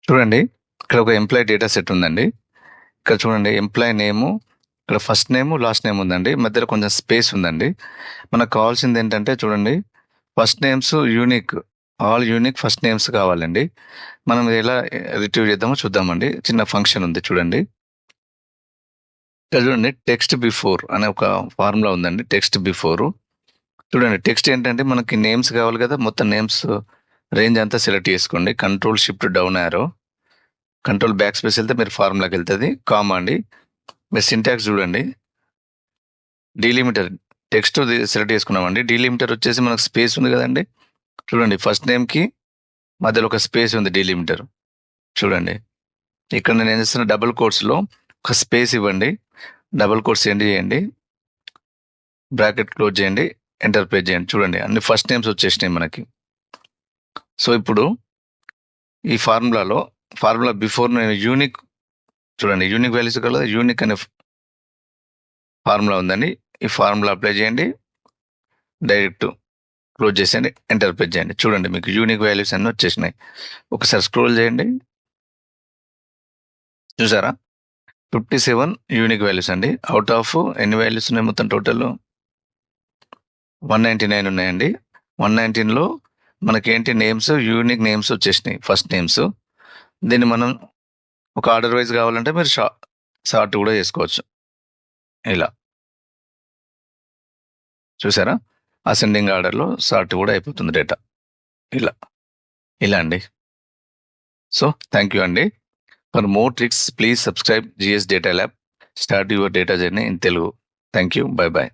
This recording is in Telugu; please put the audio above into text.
చూడండి, ఇక్కడ ఒక ఎంప్లాయీ డేటా సెట్ ఉందండి. ఇక్కడ చూడండి, ఎంప్లాయీ నేము, ఇక్కడ ఫస్ట్ నేము, లాస్ట్ నేమ్ ఉందండి. మధ్యలో కొంచెం స్పేస్ ఉందండి. మనకు కావాల్సింది ఏంటంటే చూడండి, first names unique, all unique first names కావాలండి. మనం ఎలా రిట్రీవ్ చేద్దామో చూద్దామండి. చిన్న ఫంక్షన్ ఉంది చూడండి. ఇక్కడ చూడండి, టెక్స్ట్ బిఫోర్ అనే ఒక ఫార్ములా ఉందండి. టెక్స్ట్ బిఫోర్ చూడండి, టెక్స్ట్ ఏంటంటే మనకి నేమ్స్ కావాలి కదా, మొత్తం నేమ్స్ రేంజ్ అంతా సెలెక్ట్ చేసుకోండి. Control shift down arrow, control back space వెళ్తే మీరు ఫార్ములాకి వెళ్తుంది. కామా అండి. మీరు సింటాక్స్ చూడండి, డీలిమిటర్ టెక్స్ట్ సెలెక్ట్ చేసుకున్నామండి. డీలిమిటర్ వచ్చేసి మనకు స్పేస్ ఉంది కదండి. చూడండి, ఫస్ట్ నేమ్కి మధ్యలో ఒక స్పేస్ ఉంది డీలిమిటర్. చూడండి, ఇక్కడ నేను ఏం చేస్తున్నా, డబుల్ కోట్స్లో ఒక స్పేస్ ఇవ్వండి, డబుల్ కోట్స్ ఎండ్ చేయండి, బ్రాకెట్ క్లోజ్ చేయండి, ఎంటర్ ప్రెస్ చేయండి. చూడండి, అన్ని ఫస్ట్ నేమ్స్ వచ్చేసినాయి మనకి. సో ఇప్పుడు ఈ ఫార్ములా బిఫోర్ నేను యూనిక్, చూడండి యూనిక్ వాల్యూస్ కదా, యూనిక్ అనే ఫార్ములా ఉందండి. ఈ ఫార్ములా అప్లై చేయండి, డైరెక్ట్ క్లోజ్ చేసేయండి, ఎంటర్ ప్రెస్ చేయండి. చూడండి, మీకు యూనిక్ వాల్యూస్ అన్నీ వచ్చేసినాయి. ఒకసారి స్క్రోల్ చేయండి, చూసారా 57 యూనిక్ వాల్యూస్ అండి. అవుట్ ఆఫ్ ఎన్ని వాల్యూస్ ఉన్నాయి మొత్తం టోటల్ 199 ఉన్నాయండి. 119లో మనకేంటి నేమ్స్, యూనిక్ నేమ్స్ వచ్చేసినాయి, ఫస్ట్ నేమ్స్. దీన్ని మనం ఒక ఆర్డర్ వైజ్ కావాలంటే మీరు సార్ట్ కూడా చేసుకోవచ్చు. ఇలా చూసారా, అసెండింగ్ ఆర్డర్లో సార్ట్ కూడా అయిపోతుంది డేటా. ఇలా అండి. సో థ్యాంక్ యూ అండి. For more tricks please subscribe GS Data Lab. Start your data journey in Telugu. Thank you. Bye bye.